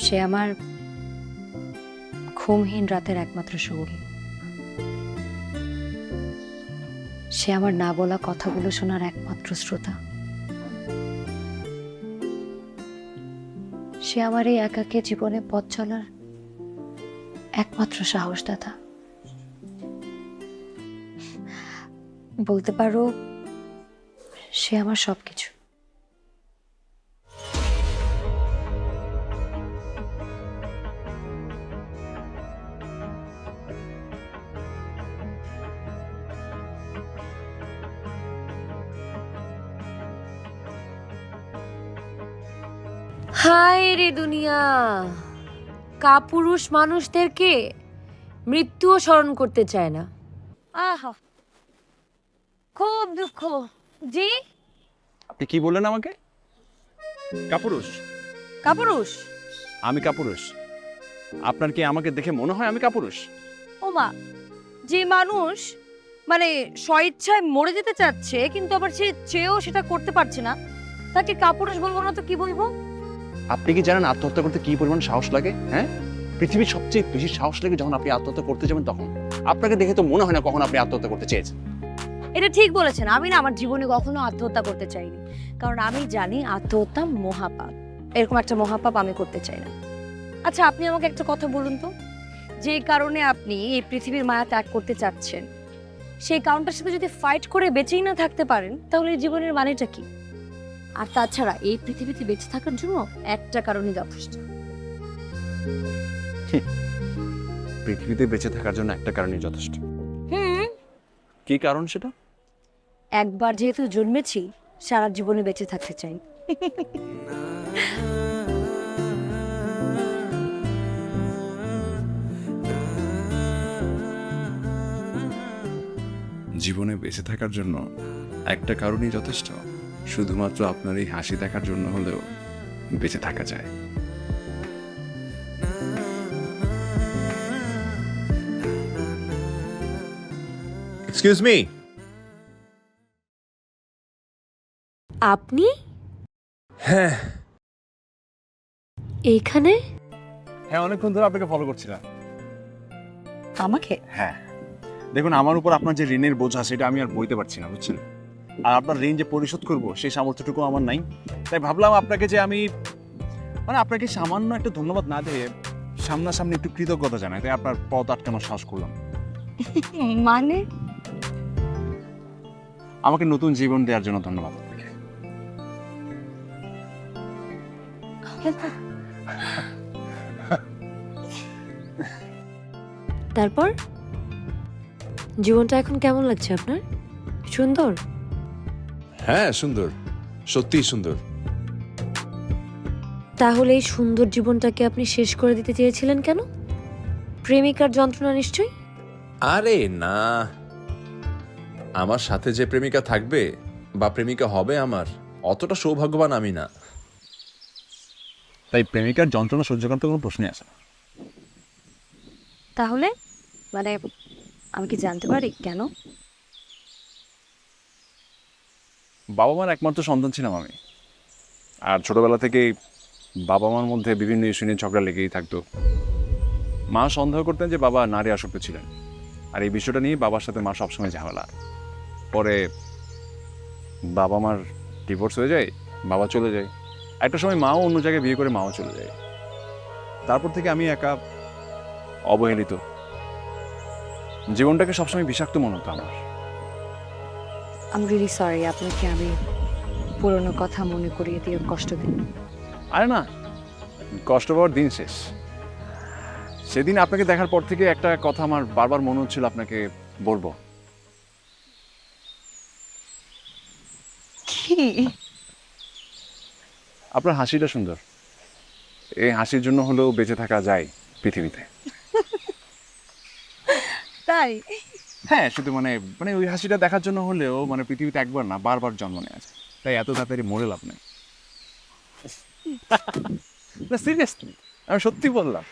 সে আমার ঘুমহীন রাতের একমাত্র সঙ্গী। সে আমার না বলা কথাগুলো শোনার একমাত্র শ্রোতা। সে আমার এই একাকী জীবনে পথ চলার একমাত্র সাহসদাতা। বলতে পারো সে আমার সবকিছু। হায় রে দুনিয়া, কাপুরুষ মানুষদেরকে মৃত্যুও স্মরণ করতে চায় না। আহা, খুব দুঃখ। জি, আপনি কি বললেন আমাকে? কাপুরুষ? কাপুরুষ? আমি কাপুরুষ? আপনার কি আমাকে দেখে মনে হয় আমি কাপুরুষ? ওমা, যে মানুষ মানে স্বইচ্ছায় মরে যেতে চাচ্ছে কিন্তু আবার সে চেয়েও সেটা করতে পারছে না, তাকে কাপুরুষ বলবো না তো কি বলবো? আপনি কি জানেন আত্মহত্যা করতে কি পরিমাণ সাহস লাগে? হ্যাঁ, পৃথিবীর সবচেয়ে বেশি সাহস লাগে যখন আপনি আত্মহত্যা করতে যাবেন তখন। আপনাকে দেখে তো মনে হয় না কখন আপনি আত্মহত্যা করতে চেয়েছেন। এটা ঠিক বলেছেন। আমি না আমার জীবনে কখনো আত্মহত্যা করতে চাইনি, কারণ আমি জানি আত্মহত্যা মহাপাপ। এরকম একটা মহাপাপ আমি করতে চাই না। আচ্ছা, আপনি আমাকে একটা কথা বলুন তো, যে কারণে আপনি এই পৃথিবীর মায়া ত্যাগ করতে চাচ্ছেন, সেই কারণটার সাথে যদি ফাইট করে বেঁচেই না থাকতে পারেন, তাহলে এই জীবনের মানেটা কি? আর তাছাড়া এই পৃথিবীতে বেঁচে থাকার জন্য একটা কারণই যথেষ্ট। পৃথিবীতে বেঁচে থাকার জন্য একটা কারণই যথেষ্ট। হুম, কি কারণ সেটা? একবার যেহেতু জন্মেছি, সারা জীবনে বেঁচে থাকতে চাই। জীবনে বেঁচে থাকার জন্য একটা কারণই যথেষ্ট। শুধুমাত্র আপনার এই হাসি দেখার জন্য হলেও বেঁচে থাকা যায়। Excuse me. আপনি হ্যাঁ এইখানে? হ্যাঁ, অনেকক্ষণ ধরে আপনাকে ফলো করছিলাম। আমাকে? হ্যাঁ, দেখুন আমার উপর আপনার যে ঋণের বোঝা সেটা আমি আর বইতে পারছি না, বুঝছেন? আর আপনার ঋণ যে পরিশোধ করব সেই সামর্থ্যটুকু আমার নাই। তাই ভাবলাম আপনাকে যে আমি আপনাকে সামান্য একটা ধন্যবাদ না দিয়ে সামনাসামনি একটু কৃতজ্ঞতা জানাই, তাই আপনার পথ আটকানোর সাহস করলাম। মানে আমাকে নতুন জীবন দেওয়ার জন্য ধন্যবাদ আপনাকে। তারপর জীবনটা এখন কেমন লাগছে আপনার? সুন্দর? হ্যাঁ, সুন্দর, সত্যিই সুন্দর। তাহলে এই সুন্দর জীবনটাকে আপনি শেষ করে দিতে চেয়েছিলেন কেন? প্রেমিকার যন্ত্রণা নিশ্চয়ই? আরে না, আমার সাথে যে প্রেমিকা থাকবে বা প্রেমিকা হবে আমার, অতটা সৌভাগ্যবান আমি না। তাই প্রেমিকার যন্ত্রণা সহ্য করতে কোনো প্রশ্নই আসে না। তাহলে মানে আমি কি জানতে পারি কেন? বাবা মার একমাত্র সন্তান ছিলাম আমি, আর ছোটবেলা থেকেই বাবা মার মধ্যে বিভিন্ন ইস্যু নিয়ে ঝগড়া লেগেই থাকতো। মা সন্দেহ করতেন যে বাবা নারী আসক্ত ছিলেন, আর এই বিষয়টা নিয়ে বাবার সাথে মা সবসময় ঝামেলা। পরে বাবা মার ডিভোর্স হয়ে যায়, বাবা চলে যায়। একটা সময় মাও অন্য জায়গায় বিয়ে করে মাও চলে যায়। তারপর থেকে আমি একা, অবহেলিত। জীবনটাকে সবসময় বিষাক্ত মনে হতো আমার। আই এম রিয়েলি সরি, আপনাকে আমি পুরনো কথা মনে করিয়ে দিয়ে কষ্ট দিই। আরে না, কষ্ট পাওয়ার দিন শেষ। সেদিন আপনাকে দেখার পর থেকে একটা কথা আমার বারবার মনে হচ্ছিল আপনাকে বলবো। কি? আপনার হাসিটা সুন্দর। এই হাসির জন্য হলেও বেঁচে থাকা যায় পৃথিবীতে। তাই? হ্যাঁ, শুধু মানে মানে ওই হাসিটা দেখার জন্য হলেও মানে পৃথিবীতে একবার না বারবার জন্ম নেওয়া যায়। তাই এত তাড়াতাড়ি মরে লাভ নেই। না, সিরিয়াসলি আমি সত্যি বললাম।